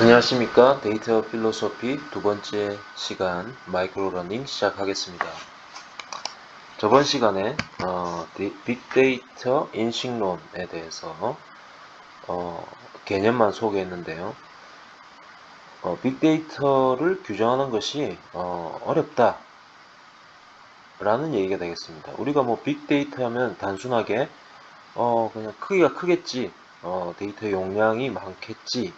안녕하십니까. 데이터 필로소피 두 번째 시간 마이크로러닝 시작하겠습니다. 저번 시간에 빅데이터 인식론에 대해서 개념만 소개했는데요. 빅데이터를 규정하는 것이 어렵다 라는 얘기가 되겠습니다. 우리가 뭐 빅데이터 하면 단순하게 그냥 크기가 크겠지, 데이터 용량이 많겠지,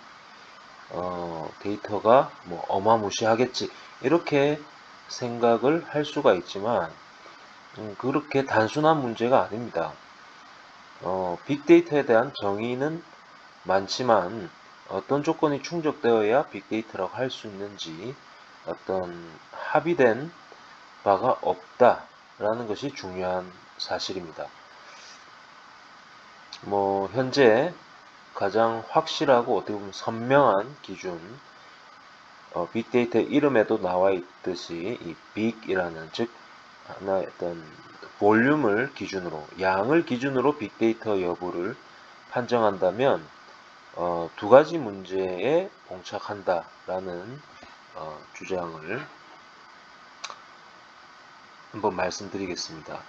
데이터가 뭐 어마무시하겠지, 이렇게 생각을 할 수가 있지만 그렇게 단순한 문제가 아닙니다. 빅데이터에 대한 정의는 많지만 어떤 조건이 충족되어야 빅데이터라고 할 수 있는지 어떤 합의된 바가 없다라는 것이 중요한 사실입니다. 뭐 현재 가장 확실하고 어떻게 보면 선명한 기준, 빅데이터 이름에도 나와 있듯이 이 빅이라는, 즉 하나의 어떤 볼륨을 기준으로, 양을 기준으로 빅데이터 여부를 판정한다면 두 가지 문제에 봉착한다라는 주장을 한번 말씀드리겠습니다.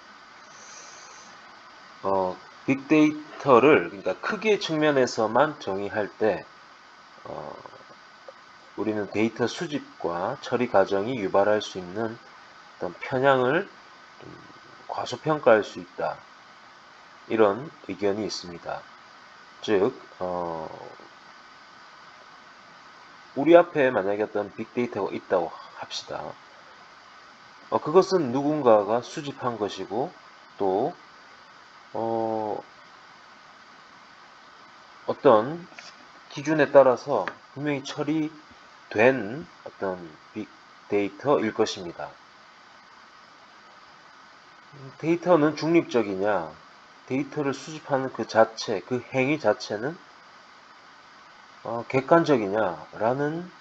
빅데이터를, 그러니까 크기의 측면에서만 정의할 때 우리는 데이터 수집과 처리 과정이 유발할 수 있는 어떤 편향을 과소평가할 수 있다, 이런 의견이 있습니다. 즉 우리 앞에 만약에 어떤 빅데이터가 있다고 합시다. 그것은 누군가가 수집한 것이고 또 어떤 기준에 따라서 분명히 처리된 어떤 빅데이터일 것입니다. 데이터는 중립적이냐, 데이터를 수집하는 그 자체, 그 행위 자체는 객관적이냐라는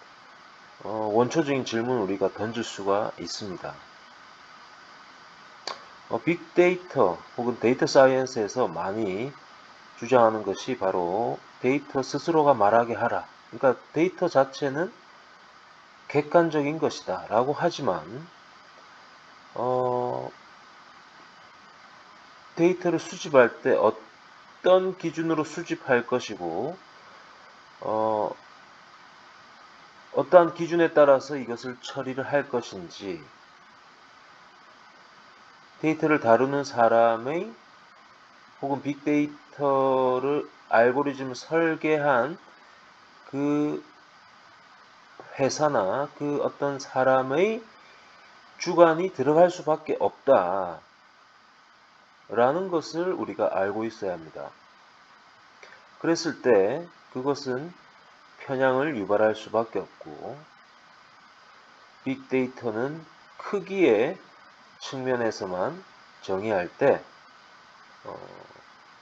원초적인 질문을 우리가 던질 수가 있습니다. 빅데이터 혹은 데이터 사이언스에서 많이 주장하는 것이 바로 데이터 스스로가 말하게 하라. 그러니까 데이터 자체는 객관적인 것이다 라고 하지만 데이터를 수집할 때 어떤 기준으로 수집할 것이고 어떠한 기준에 따라서 이것을 처리를 할 것인지, 데이터를 다루는 사람의 혹은 빅데이터를 알고리즘을 설계한 그 회사나 그 어떤 사람의 주관이 들어갈 수밖에 없다 라는 것을 우리가 알고 있어야 합니다. 그랬을 때 그것은 편향을 유발할 수밖에 없고, 빅데이터는 크기의 측면에서만 정의할 때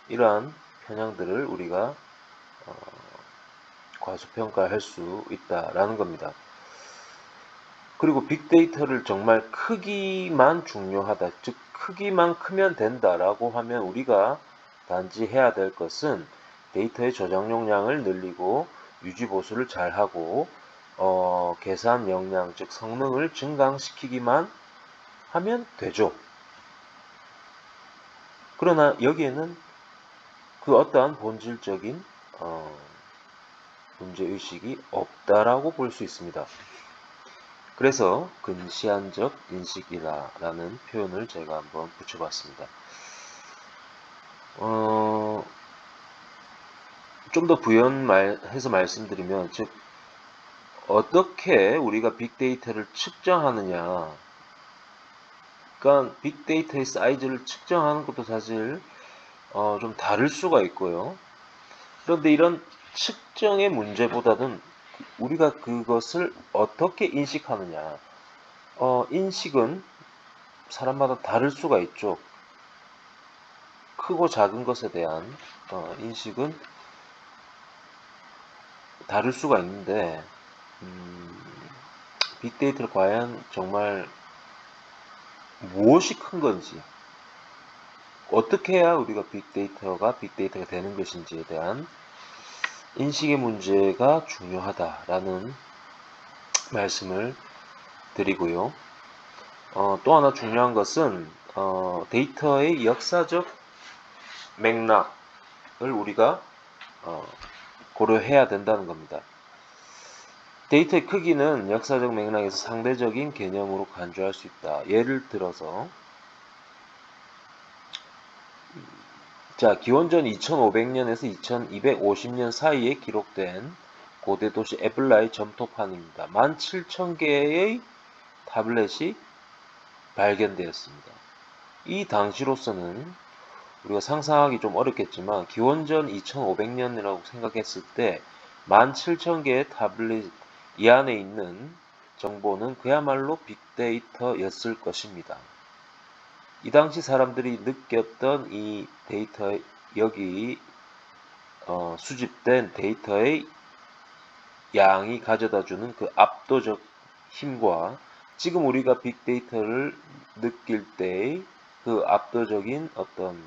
이러한 편향들을 우리가 과소평가할 수 있다라는 겁니다. 그리고 빅데이터를 정말 크기만 중요하다, 즉 크기만 크면 된다라고 하면 우리가 단지 해야 될 것은 데이터의 저장 용량을 늘리고 유지 보수를 잘하고 계산 역량, 즉 성능을 증강시키기만 하면 되죠. 그러나 여기에는 그 어떠한 본질적인 문제의식이 없다라고 볼 수 있습니다. 그래서 근시안적 인식이라는 표현을 제가 한번 붙여봤습니다. 좀 더 부연해서 말씀드리면, 즉 어떻게 우리가 빅데이터를 측정하느냐, 그러니까 빅데이터의 사이즈를 측정하는 것도 사실 좀 다를 수가 있고요. 그런데 이런 측정의 문제보다는 우리가 그것을 어떻게 인식하느냐, 인식은 사람마다 다를 수가 있죠. 크고 작은 것에 대한 인식은 다를 수가 있는데, 빅데이터를 과연 정말 무엇이 큰 건지, 어떻게 해야 우리가 빅데이터가 되는 것인지에 대한 인식의 문제가 중요하다라는 말씀을 드리고요. 또 하나 중요한 것은 데이터의 역사적 맥락을 우리가 고려해야 된다는 겁니다. 데이터의 크기는 역사적 맥락에서 상대적인 개념으로 간주할 수 있다. 예를 들어서 기원전 2500년에서 2250년 사이에 기록된 고대 도시 에블라의 점토판입니다. 17,000개의 타블렛이 발견되었습니다. 이 당시로서는 우리가 상상하기 좀 어렵겠지만 기원전 2500년이라고 생각했을 때 17,000개의 타블렛 이 안에 있는 정보는 그야말로 빅데이터였을 것입니다. 이 당시 사람들이 느꼈던 이 데이터, 여기 수집된 데이터의 양이 가져다주는 그 압도적 힘과 지금 우리가 빅데이터를 느낄 때의 그 압도적인 어떤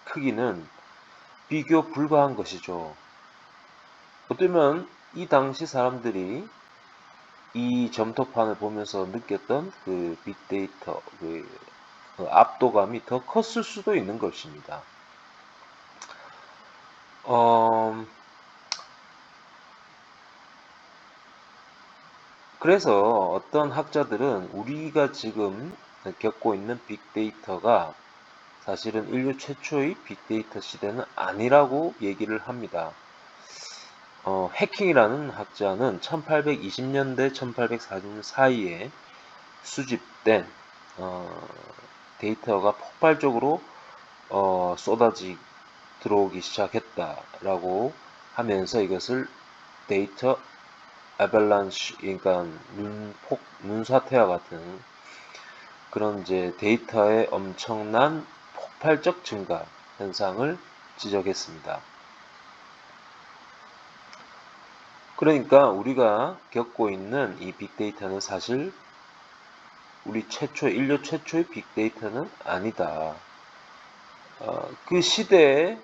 크기는 비교 불가한 것이죠. 어쩌면 이 당시 사람들이 이 점토판을 보면서 느꼈던 그 빅데이터, 그 압도감이 더 컸을 수도 있는 것입니다. 그래서 어떤 학자들은 우리가 지금 겪고 있는 빅데이터가 사실은 인류 최초의 빅데이터 시대는 아니라고 얘기를 합니다. 해킹이라는 학자는 1820년대 1840년 사이에 수집된 데이터가 폭발적으로 들어오기 시작했다라고 하면서 이것을 데이터 아발란시, 그러니까 눈사태와 같은 그런 이제 데이터의 엄청난 폭발적 증가 현상을 지적했습니다. 그러니까 우리가 겪고 있는 이 빅데이터는 사실 인류 최초의 빅데이터는 아니다. 그 시대에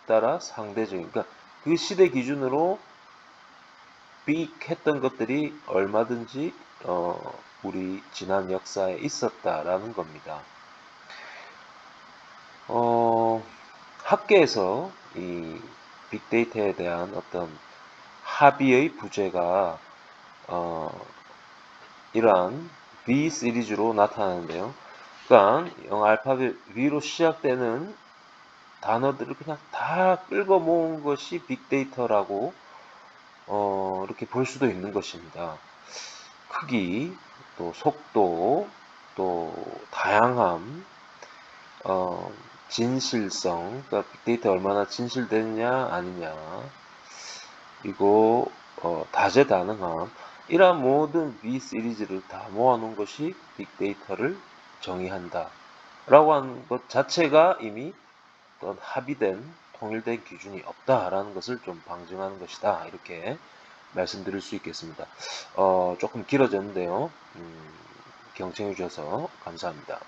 따라 상대적인, 그러니까 그 시대 기준으로 빅했던 것들이 얼마든지 우리 지난 역사에 있었다라는 겁니다. 학계에서 이 빅데이터에 대한 어떤 합의의 부재가 이러한 V 시리즈로 나타나는데요. 그러니까 영어 알파벳 V로 시작되는 단어들을 그냥 다 끌고 모은 것이 빅데이터라고 이렇게 볼 수도 있는 것입니다. 크기, 또 속도, 또 다양함, 진실성, 그러니까 빅데이터 얼마나 진실되느냐 아니냐, 그리고 다재다능함, 이러한 모든 V 시리즈를 다 모아놓은 것이 빅데이터를 정의한다 라고 하는 것 자체가 이미 어떤 합의된 통일된 기준이 없다라는 것을 좀 방증하는 것이다, 이렇게 말씀드릴 수 있겠습니다. 조금 길어졌는데요. 경청해 주셔서 감사합니다.